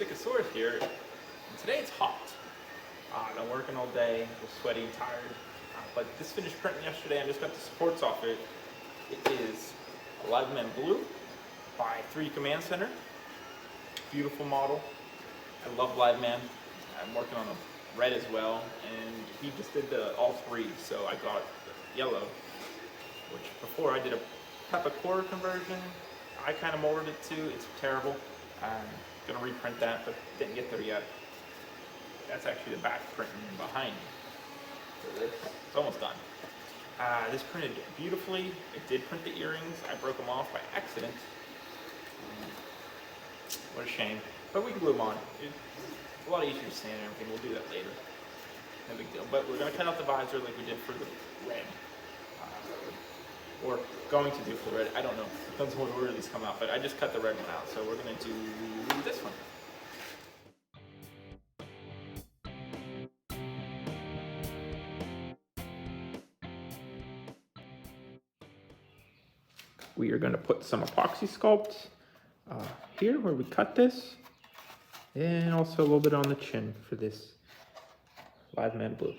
Stick-a-saurus here. And today it's hot. I've been working all day, I'm sweaty and tired. But this finished printing yesterday. I just got the supports off it. It is a Liveman Blue by 3D Command Center. Beautiful model. I love Liveman. I'm working on a red as well, and he just did all three, so I got the yellow, which before I did a peppercorn conversion. I kind of molded it too. It's terrible. I'm gonna reprint that, but didn't get there yet. That's actually the back printing behind me. So this, it's almost done. This printed beautifully. It did print the earrings. I broke them off by accident. What a shame. But we can glue them on. It's a lot easier to sand and everything. We'll do that later. No big deal. But we're going to cut out the visor like we did for the red. Or going to do for the red. I don't know. Depends on what order these come out. But I just cut the red one out. So we're going to do this one. We are going to put some epoxy sculpt here where we cut this, and also a little bit on the chin for this Liveman Blue.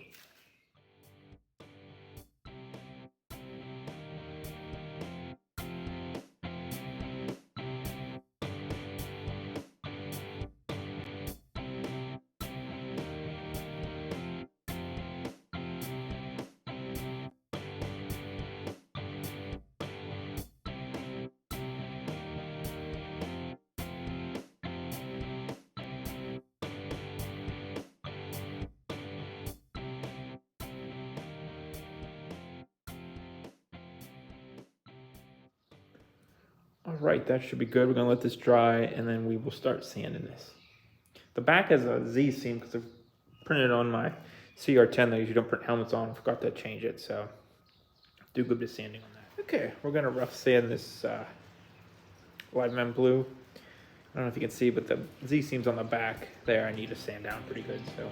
All right, that should be good. We're gonna let this dry and then we will start sanding this. The back has a Z seam because I've printed on my CR10 that you don't print helmets on. I forgot to change it, so do good bit of sanding on that. Okay, we're gonna rough sand this Liveman Blue. I don't know if you can see, but the Z seams on the back there, I need to sand down pretty good, so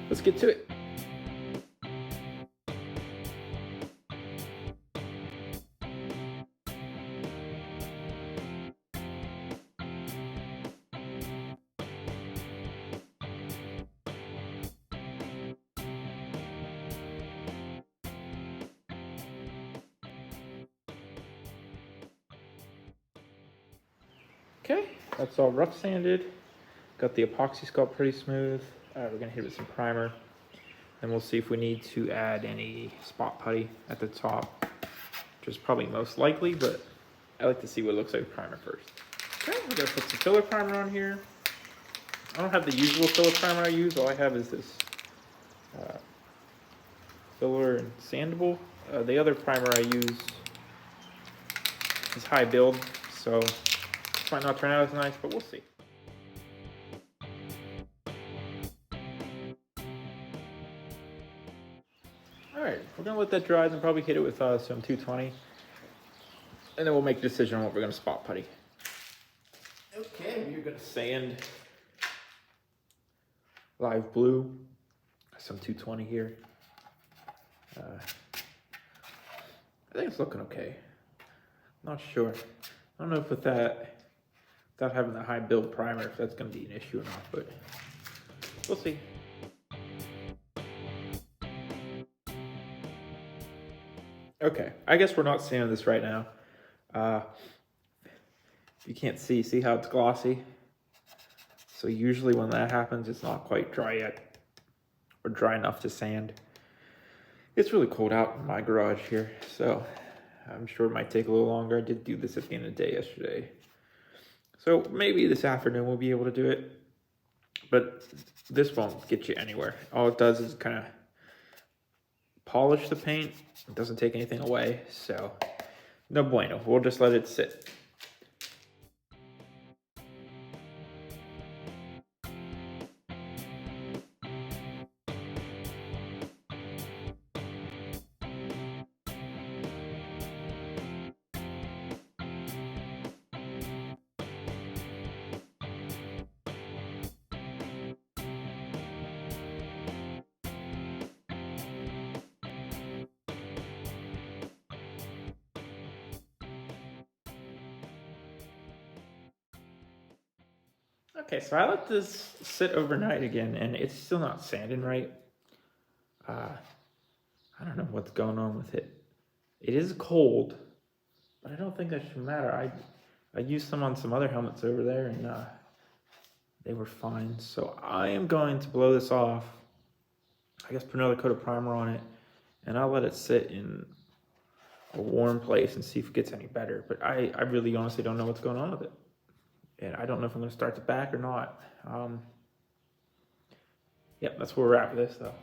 let's get to it. Okay, that's all rough sanded. Got the epoxy sculpt pretty smooth. We're gonna hit it with some primer. And we'll see if we need to add any spot putty at the top, which is probably most likely, but I like to see what it looks like with primer first. Okay, we're gonna put some filler primer on here. I don't have the usual filler primer I use. All I have is this filler and sandable. The other primer I use is high build, so it might not turn out as nice, but we'll see. All right, we're gonna let that dry and probably hit it with some 220. And then we'll make a decision on what we're gonna spot putty. Okay, we're gonna sand Live Blue, some 220 here. I think it's looking okay. Not sure. I don't know if with that, without having the high build primer, if that's gonna be an issue or not, but we'll see. Okay, I guess we're not sanding this right now. You can't see how it's glossy. So usually when that happens, it's not quite dry yet, or dry enough to sand. It's really cold out in my garage here, so I'm sure it might take a little longer. I did do this at the end of the day yesterday. So maybe this afternoon we'll be able to do it, but this won't get you anywhere. All it does is kind of polish the paint. It doesn't take anything away, so no bueno. We'll just let it sit. Okay, so I let this sit overnight again, and it's still not sanding right. I don't know what's going on with it. It is cold, but I don't think that should matter. I used some on some other helmets over there, and they were fine. So I am going to blow this off. I guess put another coat of primer on it, and I'll let it sit in a warm place and see if it gets any better. But I really honestly don't know what's going on with it. And I don't know if I'm going to start the back or not. Yep, that's where we're at with this, though.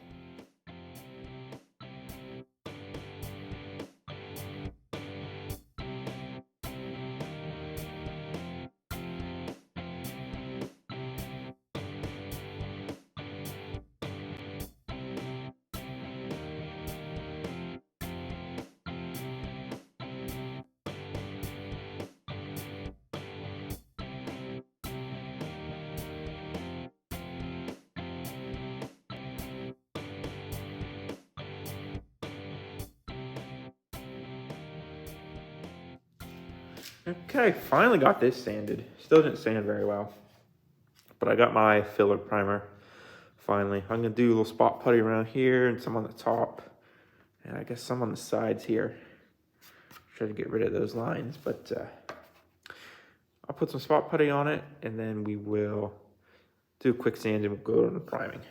Okay, finally got this sanded. Still didn't sand very well, but I got my filler primer finally. I'm gonna do a little spot putty around here and some on the top, and I guess some on the sides here. Try to get rid of those lines, but I'll put some spot putty on it, and then we will do a quick sand and we'll go on the priming.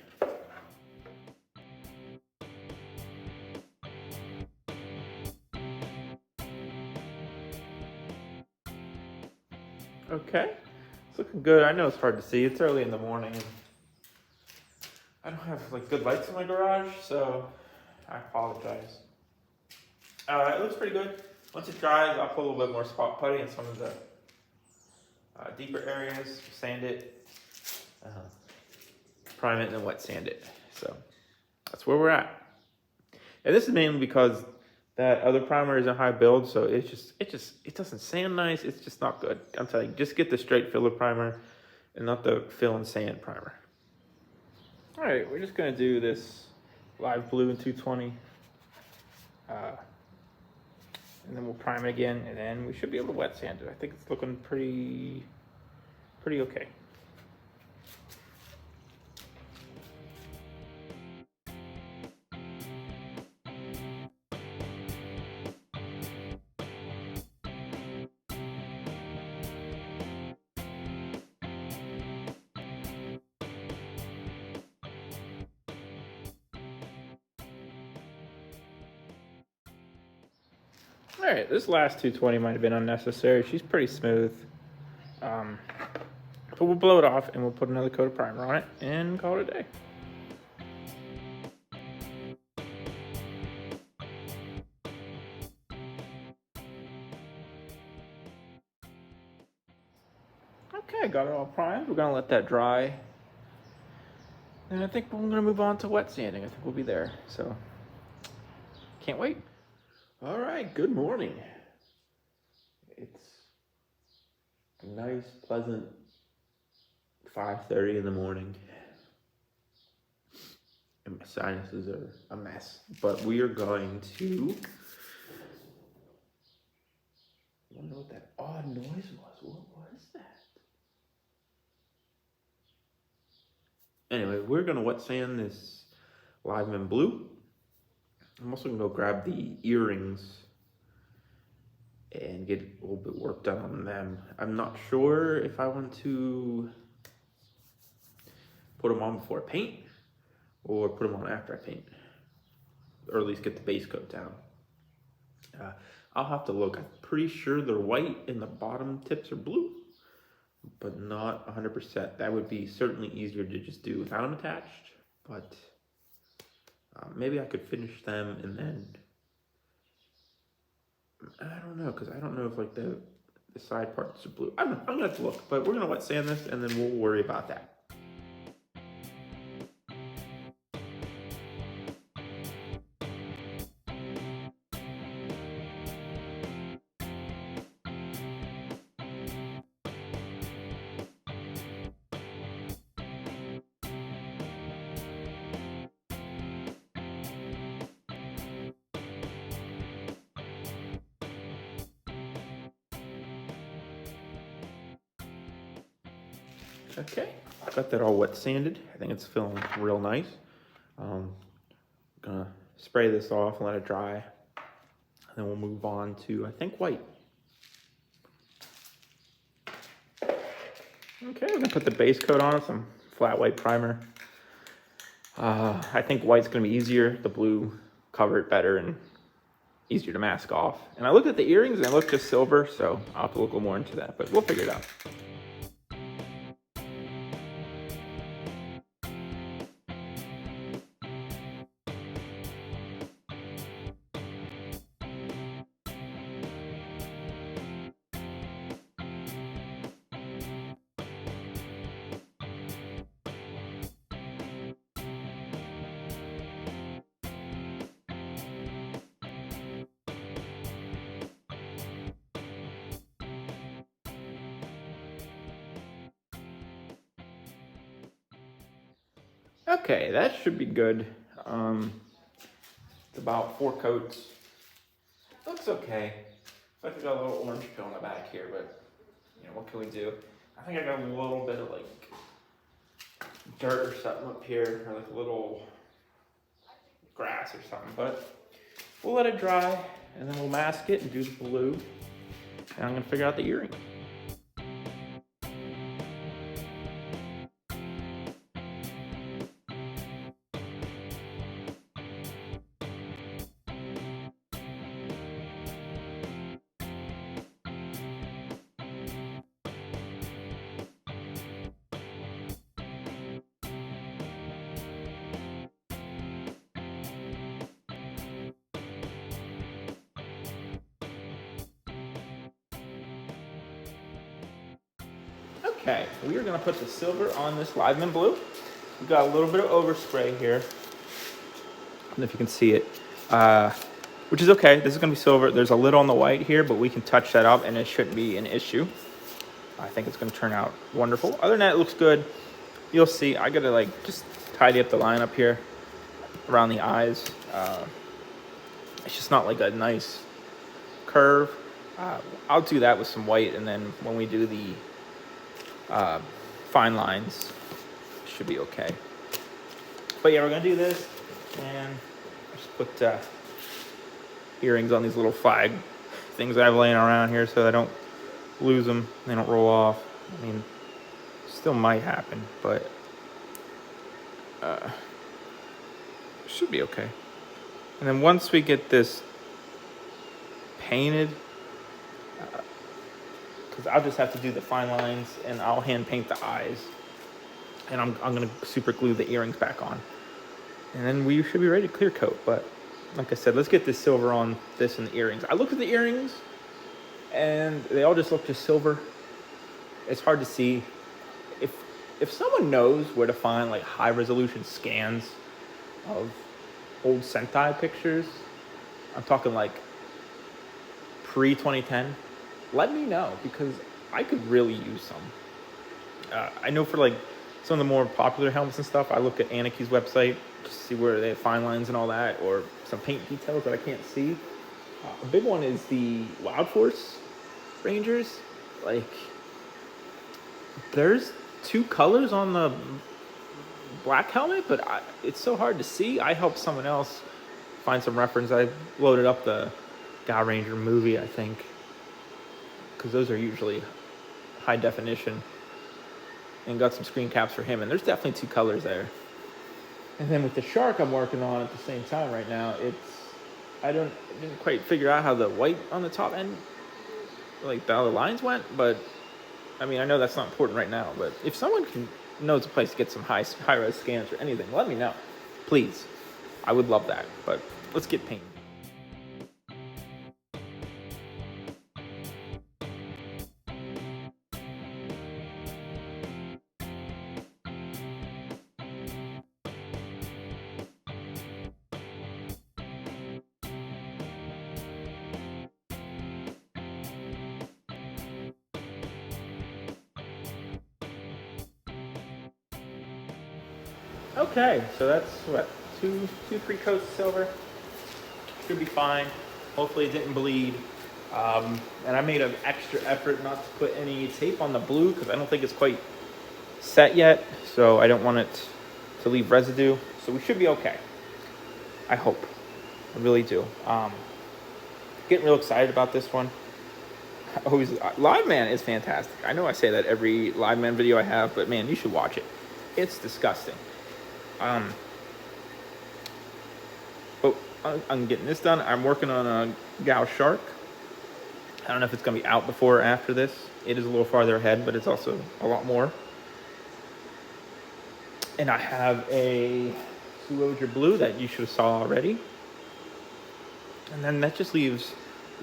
Okay, it's looking good. I know it's hard to see. It's early in the morning, and I don't have like good lights in my garage, so I apologize. It looks pretty good. Once it dries, I'll put a little bit more spot putty in some of the deeper areas, sand it, prime it, and then wet sand it. So that's where we're at. And this is mainly because that other primer is a high build, so it doesn't sand nice. It's just not good. I'm telling you, just get the straight filler primer and not the fill and sand primer. All right, we're just gonna do this live blue in 220. And then we'll prime it again, and then we should be able to wet sand it. I think it's looking pretty okay. All right, this last 220 might have been unnecessary. She's pretty smooth. But we'll blow it off and we'll put another coat of primer on it and call it a day. Okay, got it all primed. We're gonna let that dry. And I think we're gonna move on to wet sanding. I think we'll be there. So, can't wait. All right, good morning. It's a nice, pleasant 5:30 in the morning. And my sinuses are a mess. But we are going to... I wonder what that odd noise was. What was that? Anyway, we're gonna wet sand this Liveman blue. I'm also gonna go grab the earrings and get a little bit work done on them. I'm not sure if I want to put them on before I paint or put them on after I paint, or at least get the base coat down. I'll have to look. I'm pretty sure they're white and the bottom tips are blue, but not 100%. That would be certainly easier to just do without them attached, but maybe I could finish them and then, I don't know, because I don't know if like the side parts are blue. I don't know, I'm gonna have to look, but we're gonna wet sand this and then we'll worry about that. Okay, I got that all wet sanded. I think it's feeling real nice. Gonna spray this off and let it dry. And then we'll move on to, I think, white. Okay, we're gonna put the base coat on, some flat white primer. I think white's gonna be easier. The blue cover it better and easier to mask off. And I looked at the earrings and they look just silver, so I'll have to look a little more into that, but we'll figure it out. Okay, that should be good. It's about 4 coats. Looks okay. Looks like I got a little orange peel in the back here, but you know, what can we do? I think I got a little bit of like dirt or something up here, or like a little grass or something, but we'll let it dry and then we'll mask it and do the blue. And I'm gonna figure out the earring. Okay, we are gonna put the silver on this Liveman blue. We got a little bit of overspray here. I don't know if you can see it, which is okay. This is gonna be silver. There's a little on the white here, but we can touch that up and it shouldn't be an issue. I think it's gonna turn out wonderful. Other than that, it looks good. You'll see, I gotta like just tidy up the line up here around the eyes. It's just not like a nice curve. I'll do that with some white, and then when we do the fine lines, it should be okay. But yeah, we're gonna do this, and just put earrings on these little flag things I have laying around here so I don't lose them, they don't roll off. I mean, still might happen, but should be okay. And then once we get this painted, because I'll just have to do the fine lines and I'll hand paint the eyes, and I'm gonna super glue the earrings back on, and then we should be ready to clear coat. But like I said, let's get this silver on this and the earrings. I looked at the earrings and they all just look just silver. It's hard to see. If someone knows where to find like high resolution scans of old Sentai pictures, I'm talking like pre-2010, let me know, because I could really use some. I know for like some of the more popular helmets and stuff, I look at Aniki's website to see where they have fine lines and all that, or some paint details that I can't see. A big one is the Wild Force Rangers. Like, there's 2 colors on the black helmet, but it's so hard to see. I helped someone else find some reference. I loaded up the Guy Ranger movie, I think, because those are usually high definition, and got some screen caps for him, and there's definitely 2 colors there. And then with the shark I'm working on at the same time right now, I didn't quite figure out how the white on the top end, like how the lines went, but I mean, I know that's not important right now, but if someone knows a place to get some high-res scans or anything, let me know, please. I would love that, but let's get painted. Okay, so that's what, 3 coats of silver. Should be fine. Hopefully it didn't bleed. And I made an extra effort not to put any tape on the blue because I don't think it's quite set yet, so I don't want it to leave residue. So we should be okay. I hope. I really do. Getting real excited about this one. Liveman is fantastic. I know I say that every Liveman video I have, but man, you should watch it. It's disgusting. But I'm getting this done. I'm working on a Gal Shark. I don't know if it's going to be out before or after this. It is a little farther ahead, but it's also a lot more. And I have a Choujuu blue that you should have saw already. And then that just leaves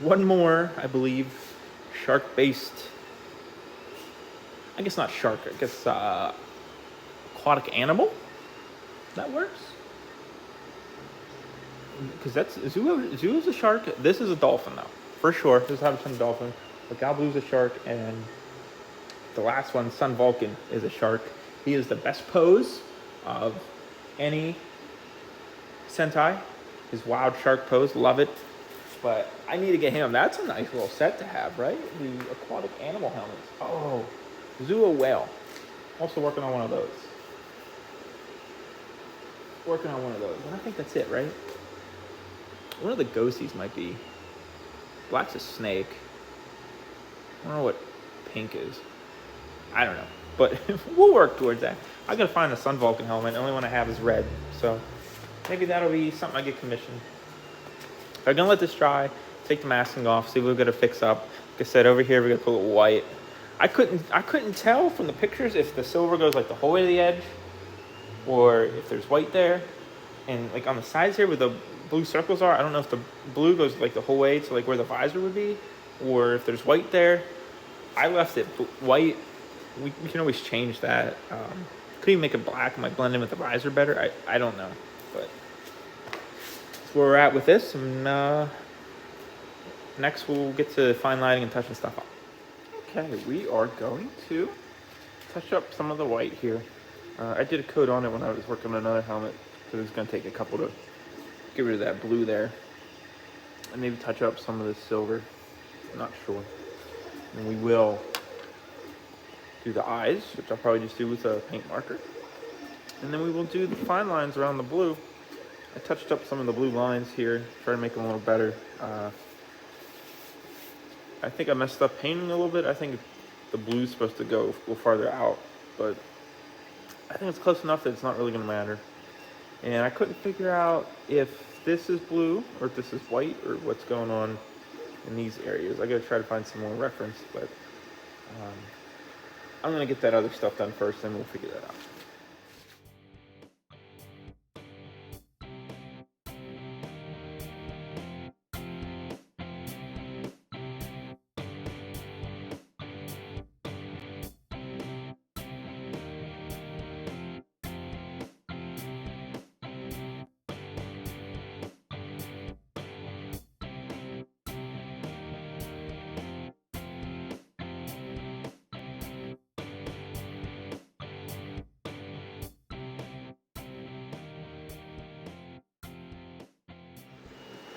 one more, I believe, shark-based, I guess not shark, I guess aquatic animal. That works. Because that's, Choujuu is a shark. This is a dolphin though, for sure. This is 100% dolphin. But Gal Blue's a shark, and the last one, Sun Vulcan, is a shark. He is the best pose of any Sentai. His wild shark pose, love it. But I need to get him. That's a nice little set to have, right? The aquatic animal helmets. Oh, Choujuu whale. Also working on one of those. And I think that's it, right? One of the ghosties might be. Black's a snake. I don't know what pink is. I don't know. But we'll work towards that. I gotta find the Sun Vulcan helmet. The only one I have is red. So maybe that'll be something I get commissioned. I'm gonna let this dry, take the masking off, see what we're gonna fix up. Like I said, over here we're gonna put a little white. I couldn't tell from the pictures if the silver goes like the whole way to the edge, or if there's white there. And like on the sides here where the blue circles are, I don't know if the blue goes like the whole way to like where the visor would be, or if there's white there. I left it white. We can always change that. Could even make it black, might blend in with the visor better. I don't know, but that's where we're at with this. And next we'll get to fine lighting and touching stuff up. Okay, we are going to touch up some of the white here. I did a coat on it when I was working on another helmet, because it's going to take a couple to get rid of that blue there. And maybe touch up some of the silver. I'm not sure. And we will do the eyes, which I'll probably just do with a paint marker. And then we will do the fine lines around the blue. I touched up some of the blue lines here, try to make them a little better. I think I messed up painting a little bit. I think the blue's supposed to go farther out, but I think it's close enough that it's not really going to matter. And I couldn't figure out if this is blue or if this is white or what's going on in these areas. I got to try to find some more reference, but I'm going to get that other stuff done first, and we'll figure that out.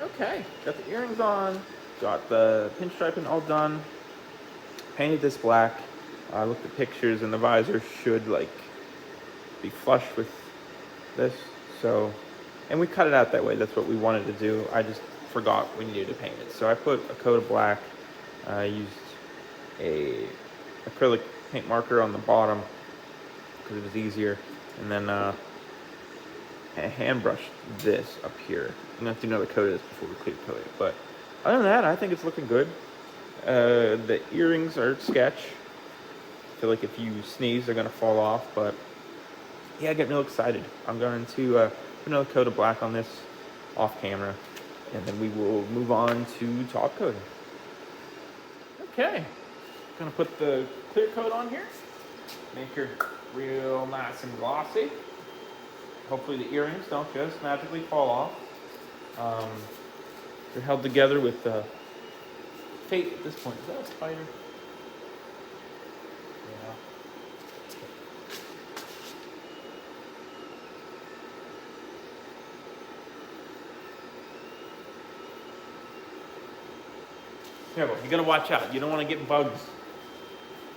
Okay, got the earrings on, got the pinstriping all done, painted this black. I looked at pictures and the visor should like be flush with this, so, and we cut it out that way. That's what we wanted to do. I just forgot we needed to paint it. So I put a coat of black. I used a acrylic paint marker on the bottom because it was easier, and then I hand brushed this up here. I'm gonna have to do another coat of this before we clear coat it. But other than that, I think it's looking good. The earrings are sketch. I feel like if you sneeze, they're gonna fall off. But yeah, getting real excited. I'm going to put another coat of black on this off camera, and then we will move on to top coating. Okay, gonna put the clear coat on here. Make her real nice and glossy. Hopefully the earrings don't just magically fall off. They're held together with tape at this point. Is that a spider? Yeah. Careful, you gotta watch out. You don't want to get bugs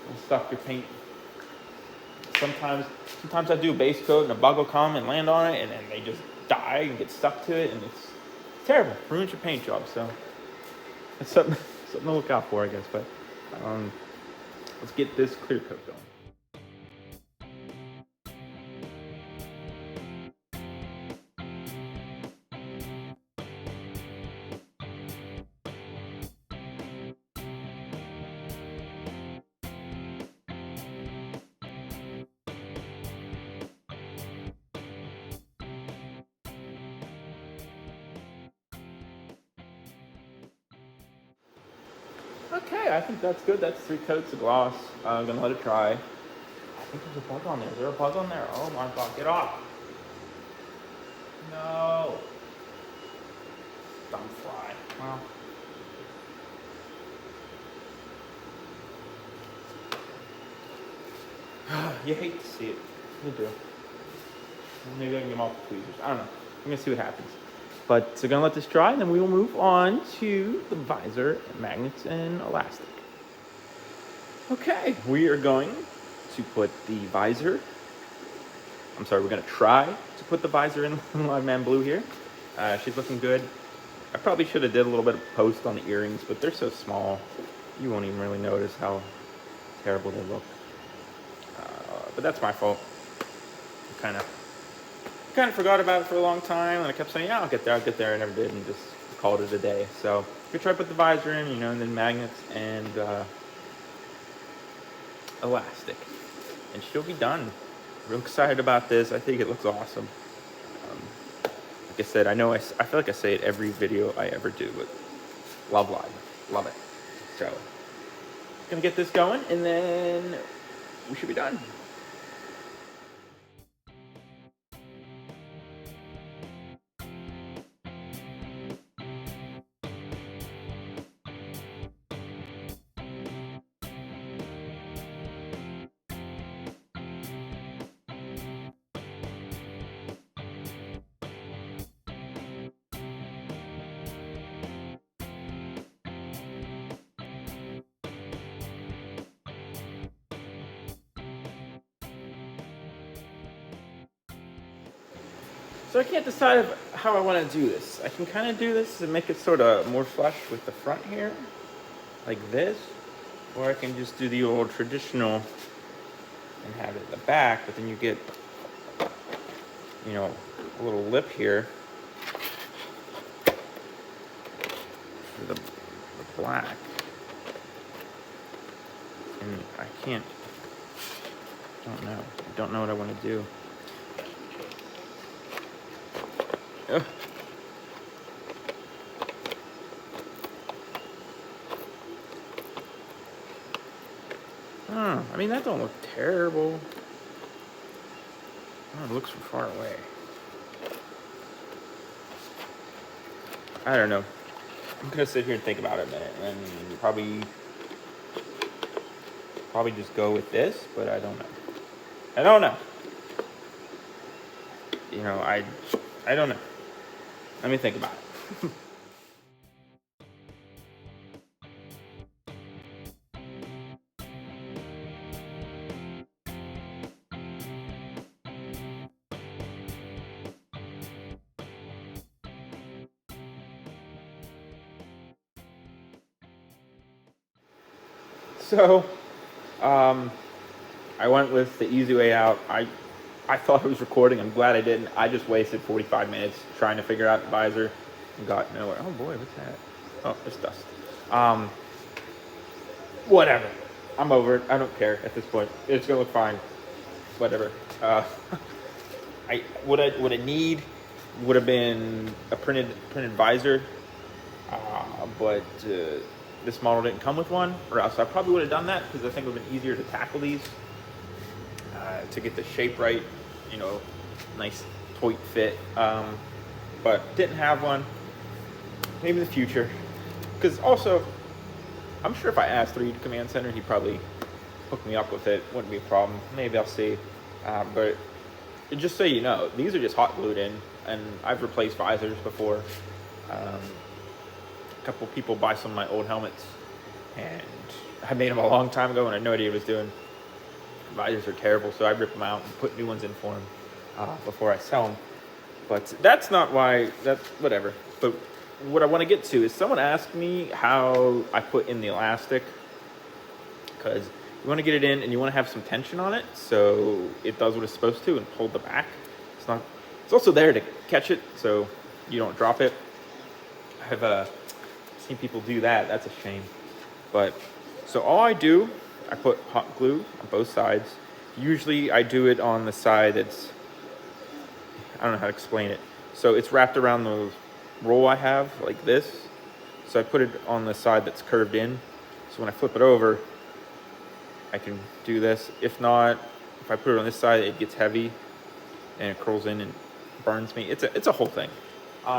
and stuff your paint. Sometimes I do a base coat and a bug will come and land on it, and then they just die and get stuck to it, and it's terrible. Ruins your paint job. So it's something to look out for, I guess. But let's get this clear coat going. Okay, I think that's good. That's 3 coats of gloss. I'm gonna let it dry. I think there's a bug on there. Is there a bug on there? Oh my god, get off. No. Dumb fly. Well. You hate to see it. You do. Maybe I can get them off the tweezers. I don't know. I'm gonna see what happens. But so gonna let this dry, and then we will move on to the visor, magnets, and elastic. Okay, we are going to put the visor. We're gonna try to put the visor in Liveman Blue here. She's looking good. I probably should have did a little bit of post on the earrings, but they're so small, you won't even really notice how terrible they look. But that's my fault. I kind of forgot about it for a long time, and I kept saying, yeah, I'll get there. I never did, and just called it a day. So we try to put the visor in, and then magnets and elastic, and she'll be done. Real excited about this. I think it looks awesome. Like I said, I feel like I say it every video I ever do, but love it. So gonna get this going, and then we should be done. So I can't decide how I want to do this. I can kind of do this and make it sort of more flush with the front here, like this, or I can just do the old traditional and have it in the back, but then you get, a little lip here for the black. And I don't know what I want to do. Ugh. I mean, that don't look terrible. Oh, it looks from far away. I don't know. I'm gonna sit here and think about it a minute, and probably just go with this, but I don't know. I don't know. I don't know. Let me think about it. So, I went with the easy way out. I thought I was recording. I'm glad I didn't. I just wasted 45 minutes trying to figure out the visor and got nowhere. Oh boy, what's that? Oh, it's dust. Whatever. I'm over it. I don't care at this point. It's gonna look fine. Whatever. What I need would have been a printed visor, but this model didn't come with one, or else I probably would have done that, because I think it would have been easier to tackle these to get the shape right, nice tight fit, but didn't have one. Maybe in the future, because also I'm sure if I asked 3D Command Center, he'd probably hook me up with it. Wouldn't be a problem. Maybe I'll see, but just so you know, these are just hot glued in, and I've replaced visors before. A couple people buy some of my old helmets, and I made them a long time ago and I had no idea what I was doing. visors are terrible, so I rip them out and put new ones in for them before I sell them. But that's not why, that's whatever. But what I want to get to is someone asked me how I put in the elastic, because you want to get it in and you want to have some tension on it so it does what it's supposed to and hold the back. It's also there to catch it so you don't drop it. I've seen people do that. That's a shame. But so all I do, I put hot glue on both sides. Usually I do it on the side that's, I don't know how to explain it. So it's wrapped around the roll I have like this. So I put it on the side that's curved in. So when I flip it over, I can do this. If not, if I put it on this side, it gets heavy and it curls in and burns me. It's a whole thing. So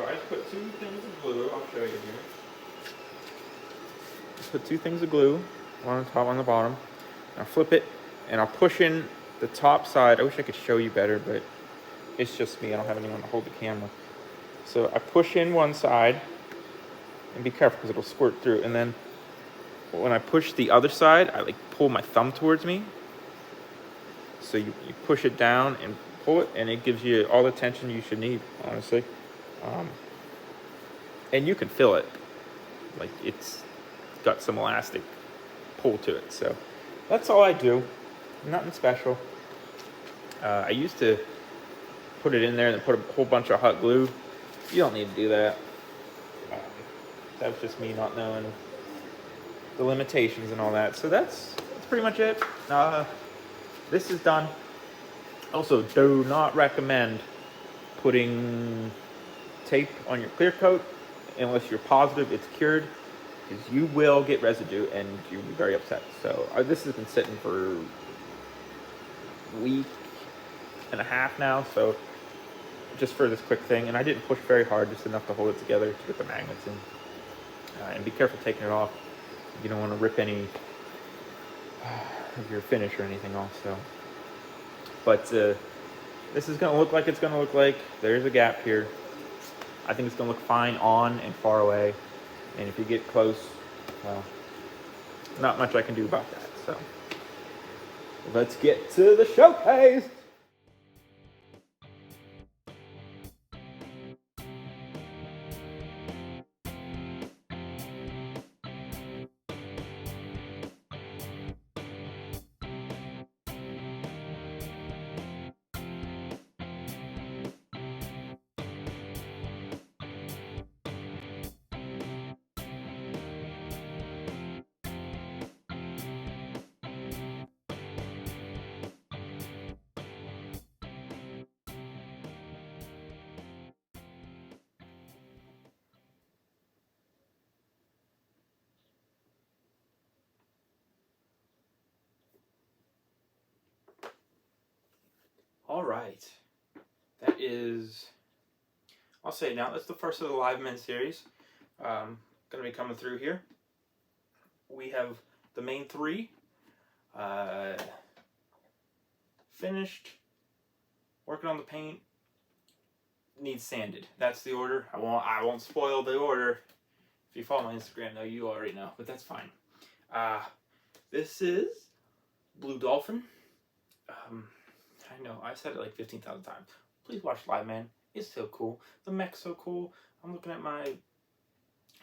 I just put 2 things of glue. I'll show you here. Just put 2 things of glue, one on the top, one on the bottom. I'll flip it and I'll push in the top side. I wish I could show you better, but it's just me. I don't have anyone to hold the camera. So I push in one side, and be careful because it'll squirt through. And then when I push the other side, I like pull my thumb towards me. So you push it down and pull it, and it gives you all the tension you should need, honestly. And you can feel it. Like it's got some elastic pull to it. So that's all I do. Nothing special. I used to put it in there and put a whole bunch of hot glue. You don't need to do that. That was just me not knowing the limitations and all that. So that's pretty much it. This is done. Also, do not recommend putting tape on your clear coat unless you're positive it's cured, because you will get residue and you'll be very upset. So this has been sitting for a week and a half now, so just for this quick thing. And I didn't push very hard, just enough to hold it together to get the magnets in. And be careful taking it off. You don't want to rip any of your finish or anything off. So, but this is going to look like it's going to look like. There's a gap here. I think it's going to look fine on and far away. And if you get close, well, not much I can do about that. So let's get to the showcase. All right, that is, I'll say now, that's the first of the Liveman series. Going to be coming through here. We have the main 3 finished, working on the paint, needs sanded. That's the order. I won't spoil the order. If you follow my Instagram, though, you already know, but that's fine. This is Blue Dolphin. I know, I've said it like 15,000 times. Please watch Liveman. It's so cool. The mech's so cool. I'm looking at my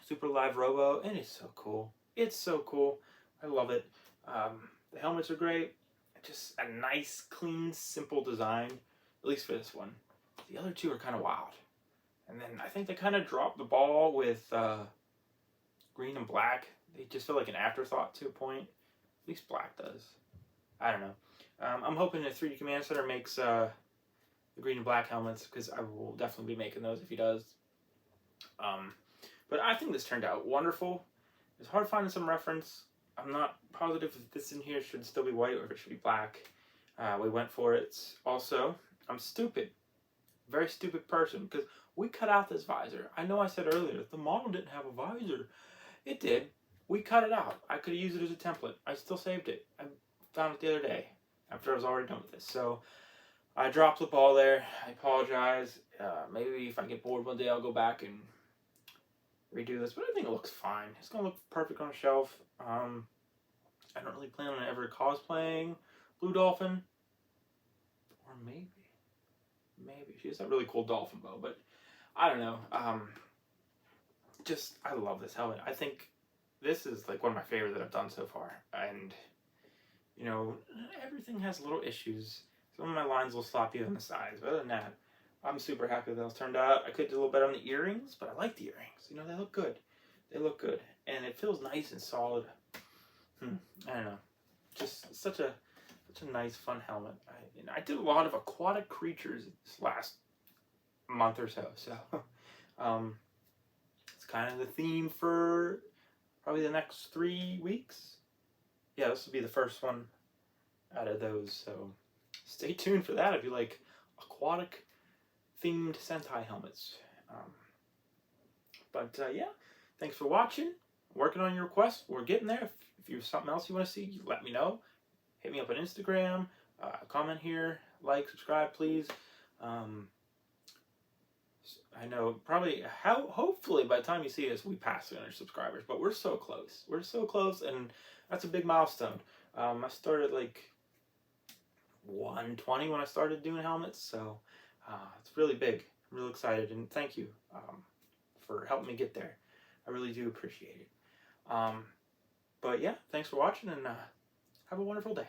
Super Live Robo, and it's so cool. It's so cool. I love it. The helmets are great. Just a nice, clean, simple design, at least for this one. The other 2 are kind of wild. And then I think they kind of dropped the ball with green and black. They just feel like an afterthought to a point. At least black does. I don't know. I'm hoping that 3D Command Center makes the green and black helmets, because I will definitely be making those if he does. But I think this turned out wonderful. It's hard finding some reference. I'm not positive if this in here should still be white or if it should be black. We went for it. Also, I'm stupid. Very stupid person, because we cut out this visor. I know I said earlier the model didn't have a visor. It did. We cut it out. I could have used it as a template. I still saved it. I found it the other day after I was already done with this. So I dropped the ball there. I apologize. Maybe if I get bored one day, I'll go back and redo this. But I think it looks fine. It's going to look perfect on a shelf. I don't really plan on ever cosplaying Blue Dolphin. Or maybe. She has that really cool dolphin bow, but I don't know. Just, I love this helmet. I think this is like one of my favorite that I've done so far. And, you know, everything has little issues. Some of my lines will slop you on the sides, but other than that, I'm super happy with how it's turned out. I could do a little better on the earrings, but I like the earrings. You know, they look good. They look good. And it feels nice and solid. I don't know. Just such a nice, fun helmet. I did a lot of aquatic creatures this last month or so. So it's kind of the theme for probably the next 3 weeks. Yeah, this will be the first one out of those. So stay tuned for that if you like aquatic themed Sentai helmets. Yeah, thanks for watching. Working on your requests. We're getting there. If you have something else you want to see, let me know. Hit me up on Instagram. Comment here. Like, subscribe, please. I know probably hopefully by the time you see this, we pass 300 subscribers. But we're so close. We're so close, and that's a big milestone. I started like 120 when I started doing helmets, so it's really big. I'm really excited, and thank you for helping me get there. I really do appreciate it. But yeah, thanks for watching, and have a wonderful day.